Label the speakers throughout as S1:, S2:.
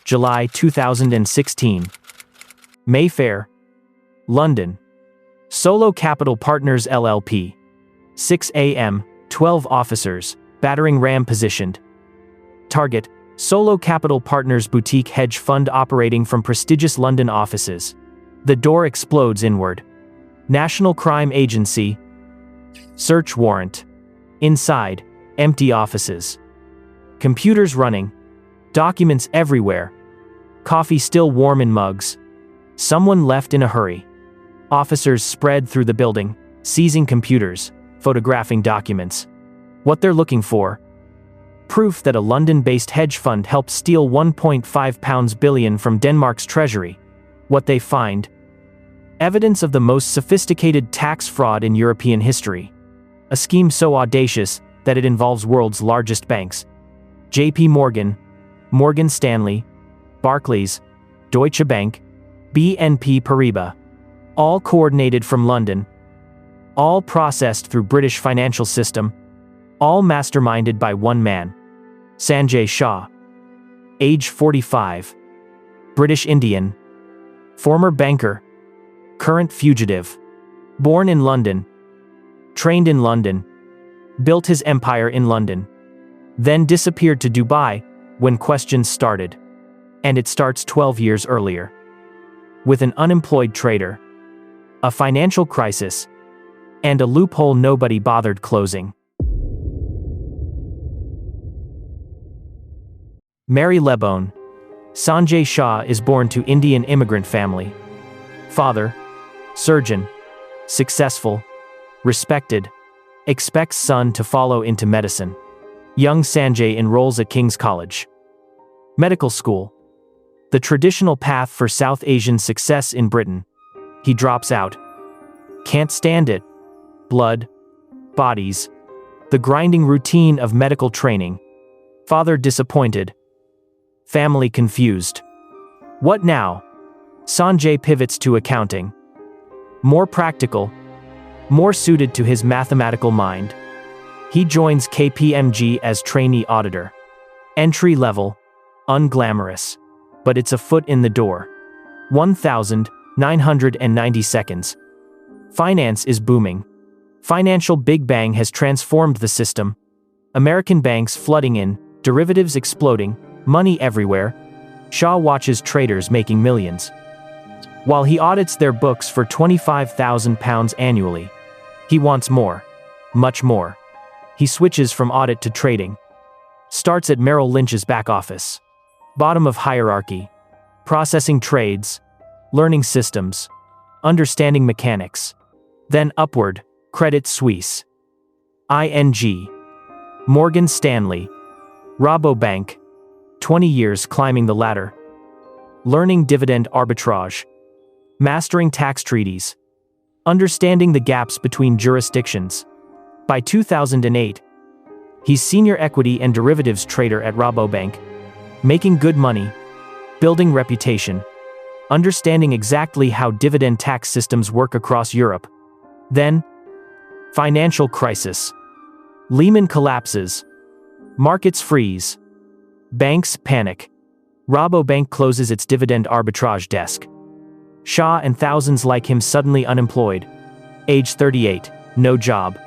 S1: July 2016. Mayfair, London. Solo Capital Partners LLP. 6 a.m., 12 officers, battering ram positioned. Target, Solo Capital Partners boutique hedge fund operating from prestigious London offices. The door explodes inward. National Crime Agency. Search warrant. Inside, empty offices. Computers running. Documents everywhere. Coffee still warm in mugs. Someone left in a hurry. Officers spread through the building, seizing computers, photographing documents. What they're looking for? Proof that a London-based hedge fund helped steal £1.5 billion from Denmark's treasury. What they find? Evidence of the most sophisticated tax fraud in European history. A scheme so audacious that it involves world's largest banks. JP Morgan, Morgan Stanley, Barclays, Deutsche Bank, BNP Paribas. All coordinated from London. All processed through British financial system. All masterminded by one man. Sanjay Shah. Age 45. British Indian. Former banker. Current fugitive. Born in London. Trained in London. Built his empire in London. Then disappeared to Dubai when questions started. And it starts 12 years earlier. With an unemployed trader. A financial crisis. And a loophole nobody bothered closing. Mary Lebone. Sanjay Shah is born to Indian immigrant family. Father. Surgeon. Successful. Respected. Expects son to follow into medicine. Young Sanjay enrolls at King's College. Medical school. The traditional path for South Asian success in Britain. He drops out. Can't stand it. Blood. Bodies. The grinding routine of medical training. Father disappointed. Family confused. What now? Sanjay pivots to accounting. More practical. More suited to his mathematical mind. He joins KPMG as trainee auditor. Entry level. Unglamorous. But it's a foot in the door. 1,990 seconds. Finance is booming. Financial Big Bang has transformed the system. American banks flooding in, derivatives exploding, money everywhere. Shah watches traders making millions. While he audits their books for £25,000 annually. He wants more. Much more. He switches from audit to trading. Starts at Merrill Lynch's back office. Bottom of hierarchy. Processing trades. Learning systems. Understanding mechanics. Then upward, Credit Suisse. ING. Morgan Stanley. Rabobank. 20 years climbing the ladder. Learning dividend arbitrage. Mastering tax treaties. Understanding the gaps between jurisdictions. By 2008, he's senior equity and derivatives trader at Rabobank. Making good money. Building reputation. Understanding exactly how dividend tax systems work across Europe. Then, financial crisis. Lehman collapses. Markets freeze. Banks panic. Rabobank closes its dividend arbitrage desk. Shah and thousands like him suddenly unemployed. Age 38, no job.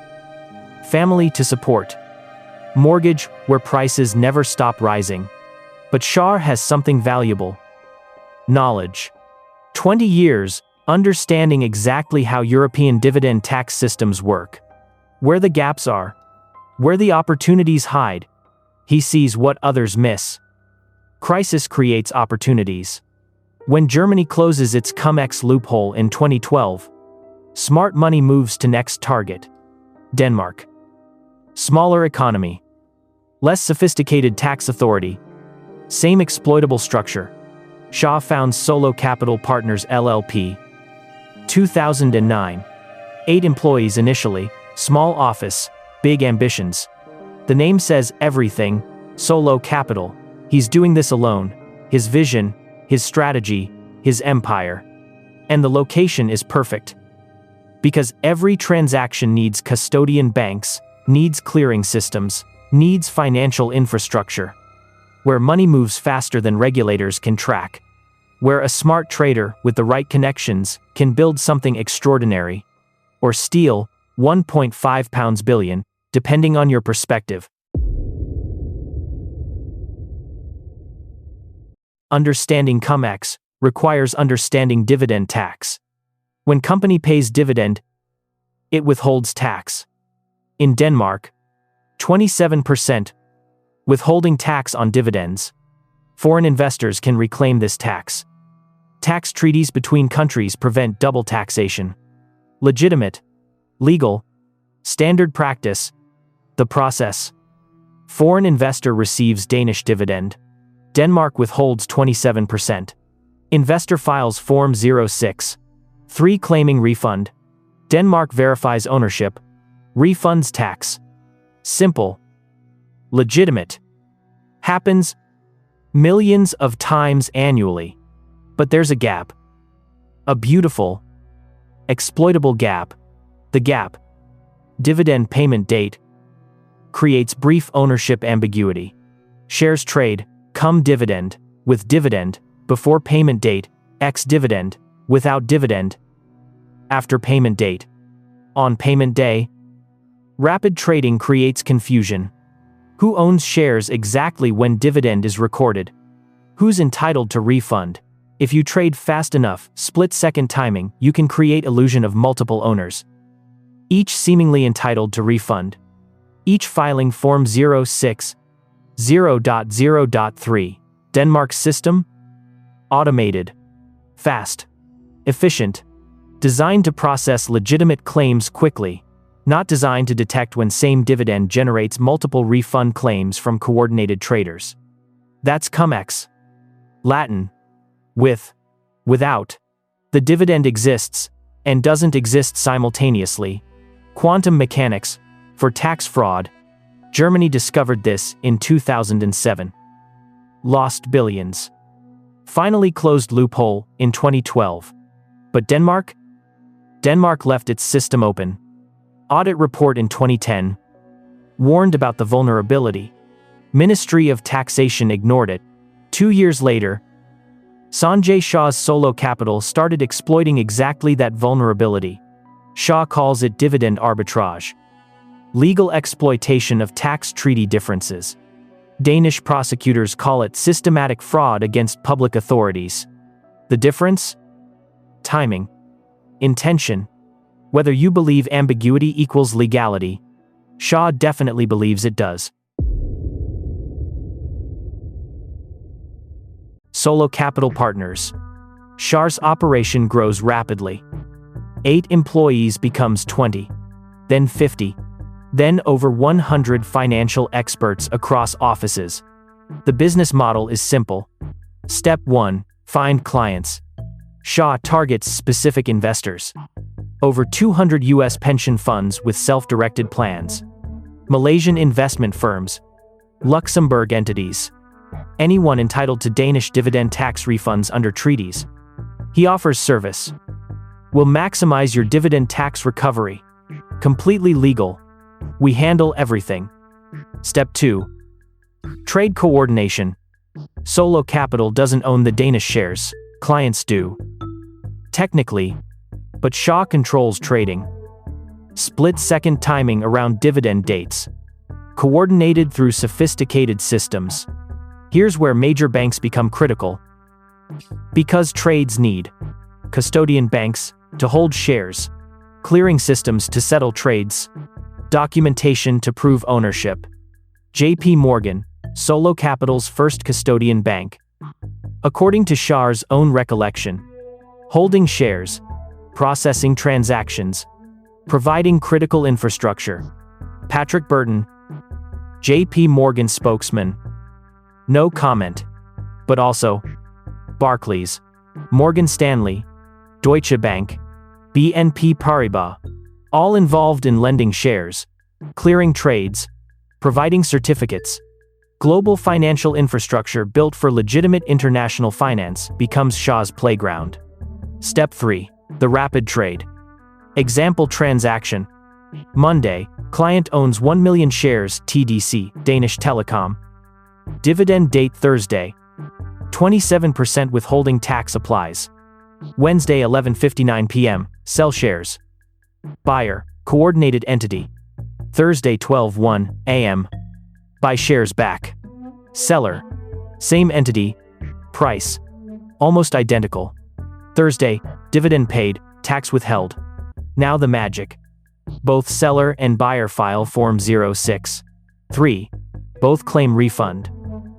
S1: Family to support. Mortgage where prices never stop rising. But Shah has something valuable. Knowledge. 20 years, understanding exactly how European dividend tax systems work. Where the gaps are. Where the opportunities hide. He sees what others miss. Crisis creates opportunities. When Germany closes its Cum-Ex loophole in 2012, smart money moves to next target. Denmark. Smaller economy. Less sophisticated tax authority. Same exploitable structure. Shah founds Solo Capital Partners LLP. 2009. 8 employees initially, small office, big ambitions. The name says everything, Solo Capital. He's doing this alone. His vision, his strategy, his empire. And the location is perfect. Because every transaction needs custodian banks, needs clearing systems, needs financial infrastructure. where money moves faster than regulators can track, where a smart trader with the right connections can build something extraordinary, or steal 1.5 pounds billion, depending on your perspective. Understanding Cum-Ex requires understanding dividend tax. When company pays dividend, it withholds tax. In Denmark, 27% withholding tax on dividends. Foreign investors can reclaim this tax. Tax treaties between countries prevent double taxation. Legitimate, legal, standard practice. The process. Foreign investor receives Danish dividend. Denmark withholds 27%. Investor files Form 06(3) claiming refund. Denmark verifies ownership. Refunds tax. Simple. Legitimate. Happens millions of times annually. But there's a gap. A beautiful, exploitable gap. The gap. Dividend payment date. Creates brief ownership ambiguity. Shares trade, cum dividend, with dividend, before payment date, ex-dividend, without dividend, after payment date. On payment day, rapid trading creates confusion. Who owns shares exactly when dividend is recorded? Who's entitled to refund? If you trade fast enough, split-second timing, you can create illusion of multiple owners, each seemingly entitled to refund. Each filing Form 06(0.0.3). Denmark's system? Automated. Fast. Efficient. Designed to process legitimate claims quickly. Not designed to detect when same dividend generates multiple refund claims from coordinated traders. That's Cum-Ex. Latin. With. Without. The dividend exists, and doesn't exist simultaneously. Quantum mechanics. For tax fraud. Germany discovered this in 2007. Lost billions. Finally closed loophole in 2012. But Denmark? Denmark left its system open. Audit report in 2010 warned about the vulnerability. Ministry of Taxation ignored it. 2 years later, Sanjay Shah's solo capital started exploiting exactly that vulnerability. Shah calls it dividend arbitrage. Legal exploitation of tax treaty differences. Danish prosecutors call it systematic fraud against public authorities. The difference? Timing. Intention. Whether you believe ambiguity equals legality, Shah definitely believes it does. Solo capital partners. Shah's operation grows rapidly. 8 employees becomes 20, then 50, then over 100 financial experts across offices. The business model is simple. Step 1, find clients. Shah targets specific investors. Over 200 US pension funds with self-directed plans. Malaysian investment firms. Luxembourg entities. Anyone entitled to Danish dividend tax refunds under treaties. He offers service. Will maximize your dividend tax recovery. Completely legal. We handle everything. Step 2. Trade coordination. Solo capital doesn't own the Danish shares, clients do. Technically, but Shah controls trading. Split-second timing around dividend dates. Coordinated through sophisticated systems. Here's where major banks become critical. Because trades need custodian banks to hold shares, clearing systems to settle trades, documentation to prove ownership. JP Morgan, Solo Capital's first custodian bank. According to Shah's own recollection, holding shares, processing transactions, providing critical infrastructure. Patrick Burton, JP Morgan spokesman. No comment. But also, Barclays, Morgan Stanley, Deutsche Bank, BNP Paribas, all involved in lending shares, clearing trades, providing certificates. Global financial infrastructure built for legitimate international finance becomes Shah's playground. Step 3. The rapid trade. Example transaction. Monday, client owns 1 million shares TDC, Danish Telecom. Dividend date Thursday. 27% withholding tax applies. Wednesday 11:59 p.m. Sell shares. Buyer, coordinated entity. Thursday 12:01 a.m. Buy shares back. Seller, same entity. Price, almost identical. Thursday, dividend paid, tax withheld. Now the magic. Both seller and buyer file Form 063. Both claim refund.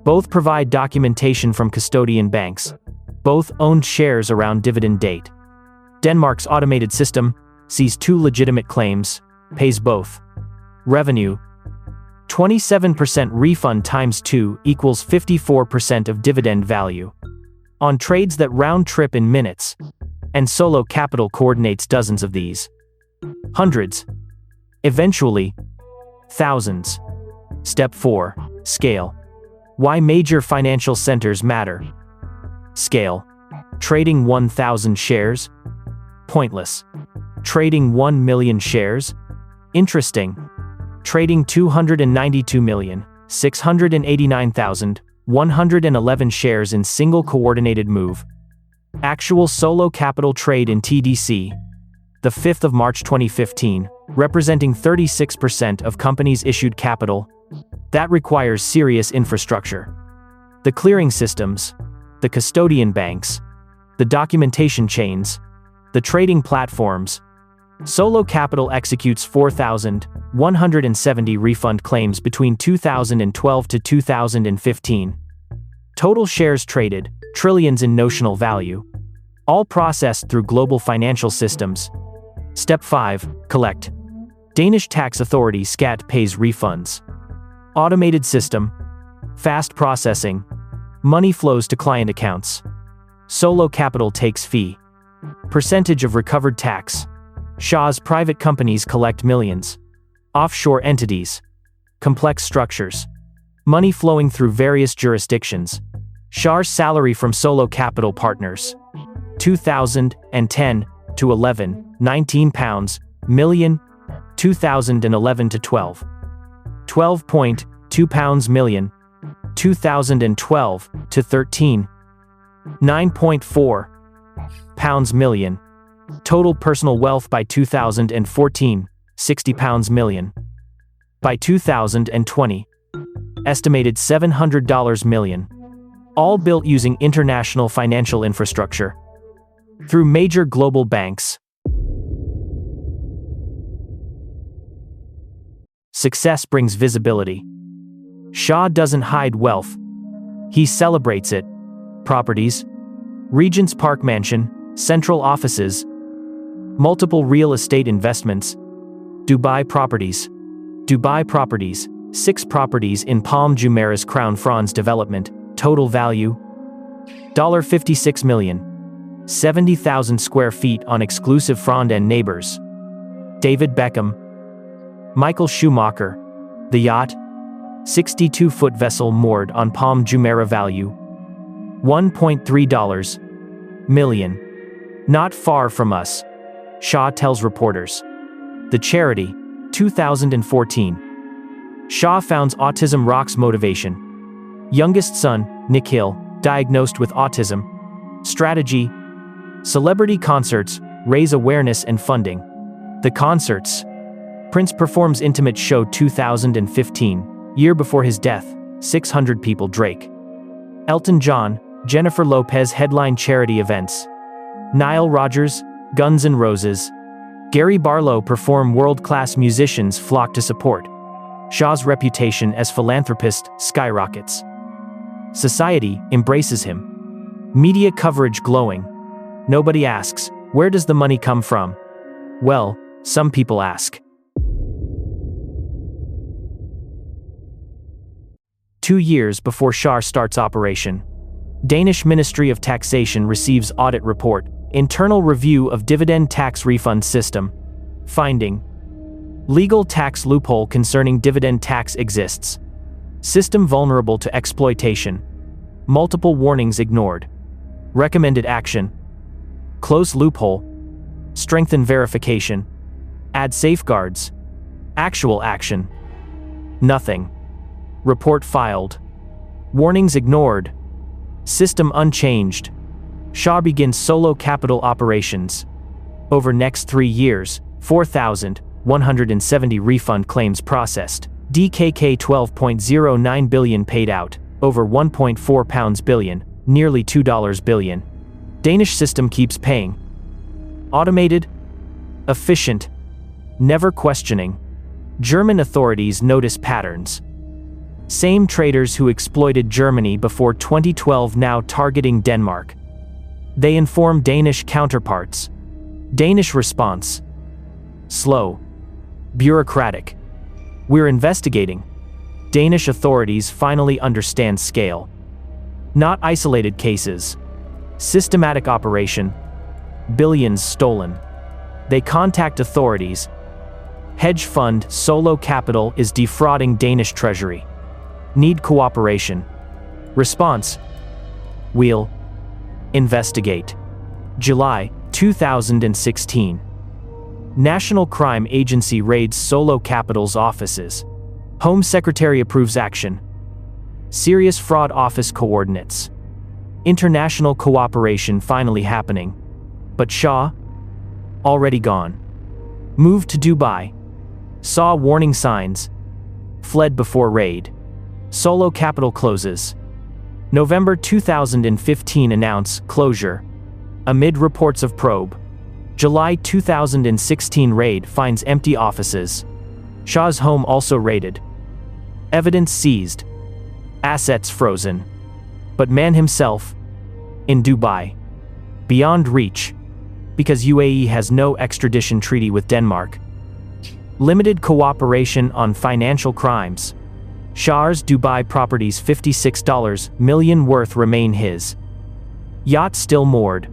S1: Both provide documentation from custodian banks. Both owned shares around dividend date. Denmark's automated system sees two legitimate claims, pays both. Revenue: 27% refund times 2 equals 54% of dividend value. On trades that round trip in minutes, and Solo Capital coordinates dozens of these. Hundreds. Eventually, thousands. Step 4. Scale. Why major financial centers matter. Scale. Trading 1,000 shares? Pointless. Trading 1 million shares? Interesting. Trading 292,689,111 shares in single coordinated move. Actual Solo Capital trade in TDC. The 5th of March 2015, representing 36% of companies issued capital. That requires serious infrastructure. The clearing systems, the custodian banks, the documentation chains, the trading platforms. Solo Capital executes 4,170 refund claims between 2012 to 2015. Total shares traded, trillions in notional value. All processed through global financial systems. Step 5. Collect. Danish tax authority SKAT pays refunds. Automated system. Fast processing. Money flows to client accounts. Solo Capital takes fee. Percentage of recovered tax. Shah's private companies collect millions. Offshore entities. Complex structures. Money flowing through various jurisdictions. Shah's salary from Solo Capital partners. 2010 to 11, 19 pounds, million. 2011 to 12. 12.2 pounds million. 2012 to 13. 9.4 pounds million. Total personal wealth by 2014, 60 pounds million. By 2020, estimated $700 million. All built using international financial infrastructure. Through major global banks. Success brings visibility. Shah doesn't hide wealth. He celebrates it. Properties. Regent's Park Mansion, central offices. Multiple real estate investments. Dubai properties. 6 properties in Palm Jumeirah's Crown Franz development. Total value $56 million. 70,000 square feet on exclusive front and neighbors. David Beckham. Michael Schumacher. The yacht. 62-foot vessel moored on Palm Jumeirah value $1.3 million. Not far from us, Shah tells reporters. The charity, 2014. Shah founds Autism Rocks Motivation. Youngest son, Nikhil, diagnosed with autism. Strategy. Celebrity concerts, raise awareness and funding. The concerts. Prince performs intimate show 2015, year before his death, 600 people Drake. Elton John, Jennifer Lopez headline charity events. Nile Rodgers, Guns N' Roses. Gary Barlow perform world-class musicians flock to support. Shah's reputation as philanthropist skyrockets. Society embraces him. Media coverage glowing. Nobody asks, where does the money come from? Well, some people ask. 2 years before Shah starts operation. Danish Ministry of Taxation receives audit report, internal review of dividend tax refund system. Finding. Legal tax loophole concerning dividend tax exists. System vulnerable to exploitation. Multiple warnings ignored. Recommended action. Close loophole. Strengthen verification. Add safeguards. Actual action. Nothing. Report filed. Warnings ignored. System unchanged. Shah begins solo capital operations. Over next 3 years, 4,170 refund claims processed. DKK 12.09 billion paid out, over £1.4 billion, nearly $2 billion. Danish system keeps paying. Automated, efficient, never questioning. German authorities notice patterns. Same traders who exploited Germany before 2012 now targeting Denmark. They inform Danish counterparts. Danish response: slow, bureaucratic. We're investigating. Danish authorities finally understand scale. Not isolated cases. Systematic operation. Billions stolen. They contact authorities. Hedge fund Solo Capital is defrauding Danish treasury. Need cooperation. Response: we'll investigate. July 2016. National Crime Agency raids Solo Capital's offices. Home Secretary approves action. Serious Fraud Office coordinates. International cooperation finally happening. But Shah? Already gone. Moved to Dubai. Saw warning signs. Fled before raid. Solo Capital closes. November 2015 announce closure. Amid reports of probe. July 2016 raid finds empty offices. Shah's home also raided. Evidence seized. Assets frozen. But man himself? In Dubai. Beyond reach. Because UAE has no extradition treaty with Denmark. Limited cooperation on financial crimes. Shah's Dubai properties $56 million worth remain his. Yacht still moored.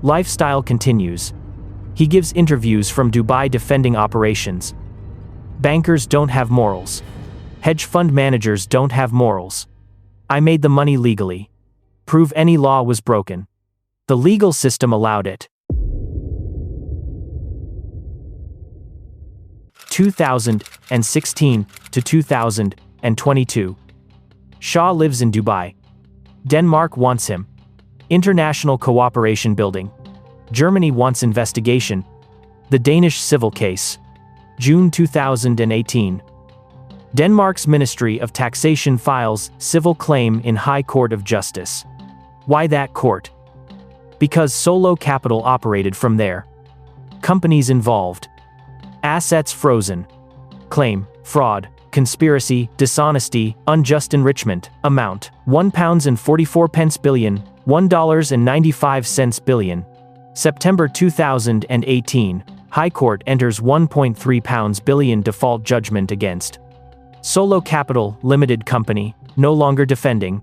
S1: Lifestyle continues. He gives interviews from Dubai defending operations. Bankers don't have morals. Hedge fund managers don't have morals. I made the money legally. Prove any law was broken. The legal system allowed it. 2016 to 2022. Shah lives in Dubai. Denmark wants him. International cooperation building. Germany wants investigation. The Danish civil case. June 2018. Denmark's Ministry of Taxation files civil claim in High Court of Justice. Why that court? Because Solo Capital operated from there. Companies involved. Assets frozen. Claim: fraud, conspiracy, dishonesty, unjust enrichment. Amount: £1.44 billion, $1.95 billion. September 2018. High Court enters £1.3 billion default judgment against Solo Capital Limited Company, no longer defending.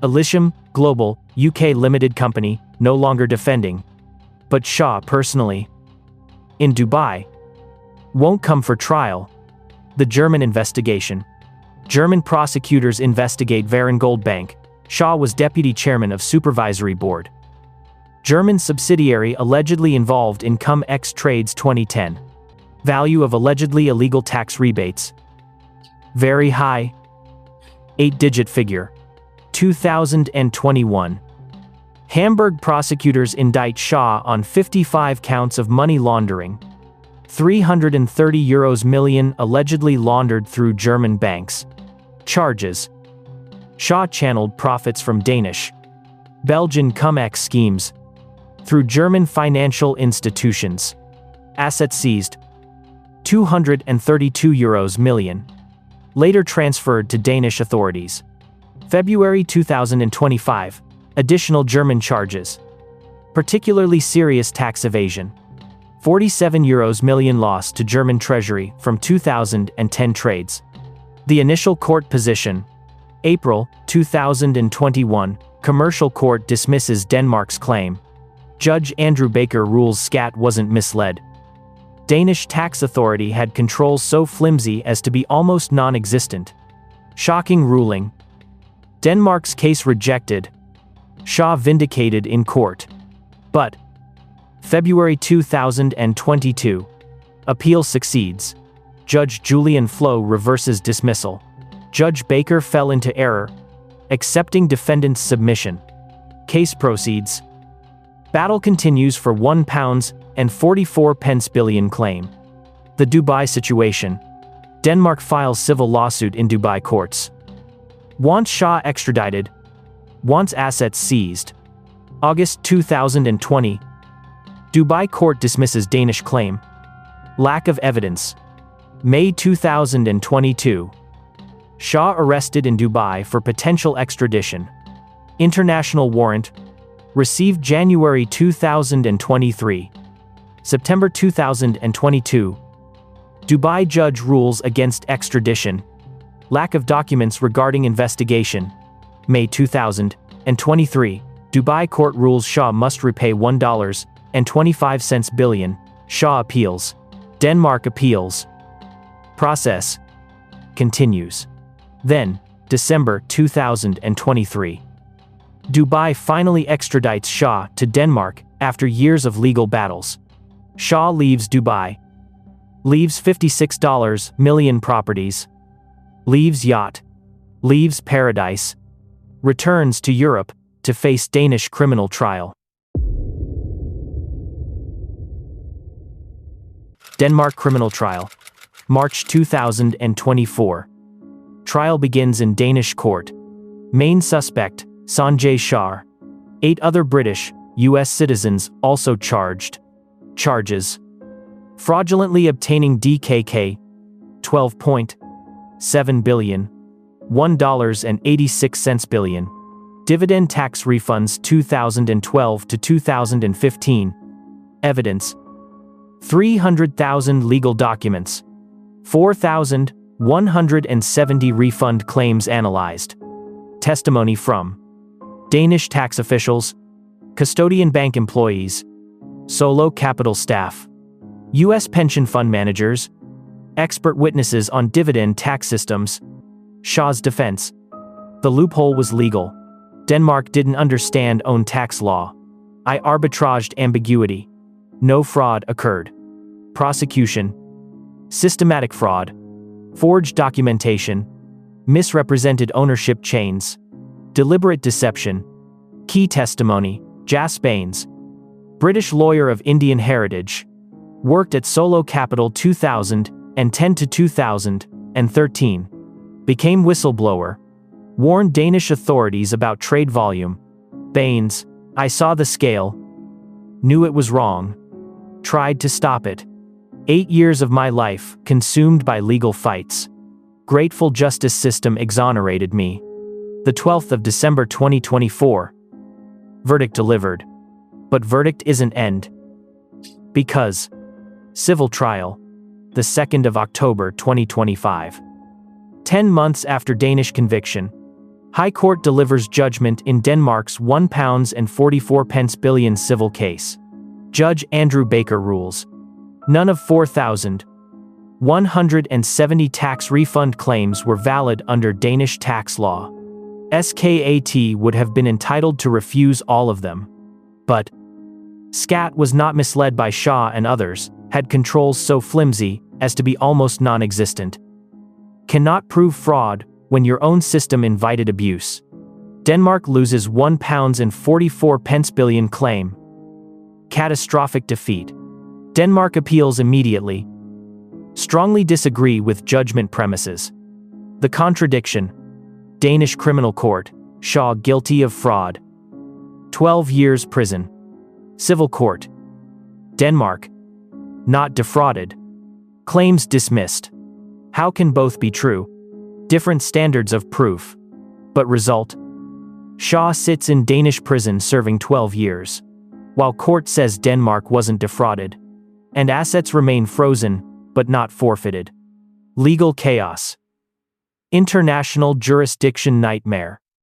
S1: Elysium Global, UK Limited Company, no longer defending. But Shah personally, in Dubai, won't come for trial. The German investigation. German prosecutors investigate Varengold Bank. Shah was deputy chairman of supervisory board. German subsidiary allegedly involved in Cum-Ex trades 2010. Value of allegedly illegal tax rebates. Very high. 8-digit figure. 2021. Hamburg prosecutors indict Shah on 55 counts of money laundering. €330 million allegedly laundered through German banks. Charges. Shah channeled profits from Danish, Belgian Cum-Ex schemes through German financial institutions. Assets seized. €232 million. Later transferred to Danish authorities. February 2025. Additional German charges. Particularly serious tax evasion. €47 million loss to German treasury from 2010 trades. The initial court position. April 2021. Commercial court dismisses Denmark's claim. Judge Andrew Baker rules SCAT wasn't misled. Danish tax authority had controls so flimsy as to be almost non-existent. Shocking ruling. Denmark's case rejected. Shah vindicated in court. But February 2022. Appeal succeeds. Judge Julian Flo reverses dismissal. Judge Baker fell into error. accepting defendant's submission. Case proceeds. Battle continues for £1.44 billion claim. The Dubai situation. Denmark files civil lawsuit in Dubai courts. Wants Shah extradited. Wants assets seized. August 2020. Dubai court dismisses Danish claim. Lack of evidence. May 2022. Shah arrested in Dubai for potential extradition. International warrant. Received January 2023. September 2022. Dubai judge rules against extradition. Lack of documents regarding investigation. May 2023. Dubai court rules Shah must repay $1.25 billion. Shah appeals. Denmark appeals. Process continues. Then, December 2023. Dubai finally extradites Shah to Denmark after years of legal battles. Shah leaves Dubai. Leaves $56 million properties. Leaves yacht. Leaves paradise. Returns to Europe to face Danish criminal trial. Denmark criminal trial. March 2024. Trial begins in Danish court. Main suspect, Sanjay Shah. 8 other British, US citizens also charged. Charges: fraudulently obtaining DKK $12.7 billion, $1.86 billion. Dividend tax refunds 2012 to 2015. Evidence: 300,000 legal documents. 4,170 refund claims analyzed. Testimony from Danish tax officials, custodian bank employees, Solo Capital staff, U.S. pension fund managers, expert witnesses on dividend tax systems. Shah's defense: the loophole was legal. Denmark didn't understand own tax law. I arbitraged ambiguity. No fraud occurred. Prosecution: systematic fraud, forged documentation, misrepresented ownership chains, deliberate deception. Key testimony: Jas Baines, British lawyer of Indian heritage, worked at Solo Capital 2010 to 2013, became whistleblower, warned Danish authorities about trade volume. Baines: I saw the scale, knew it was wrong, tried to stop it. 8 years of my life consumed by legal fights. Grateful justice system exonerated me. The 12th of December 2024. Verdict delivered. But verdict isn't end. Because civil trial, the 2nd of October 2025. 10 months after Danish conviction, High Court delivers judgment in Denmark's £1.44 billion civil case. Judge Andrew Baker rules. None of 4,170 tax refund claims were valid under Danish tax law. SKAT would have been entitled to refuse all of them. But SKAT was not misled by Shah and others, had controls so flimsy as to be almost non-existent. Cannot prove fraud when your own system invited abuse. Denmark loses £1.44 billion claim. Catastrophic defeat. Denmark appeals immediately. Strongly disagree with judgment premises. The contradiction. Danish criminal court, Shah guilty of fraud. 12 years prison. Civil court. Denmark. Not defrauded. Claims dismissed. How can both be true? Different standards of proof. But result? Shah sits in Danish prison serving 12 years. While court says Denmark wasn't defrauded. And assets remain frozen, but not forfeited. Legal chaos. International jurisdiction nightmare.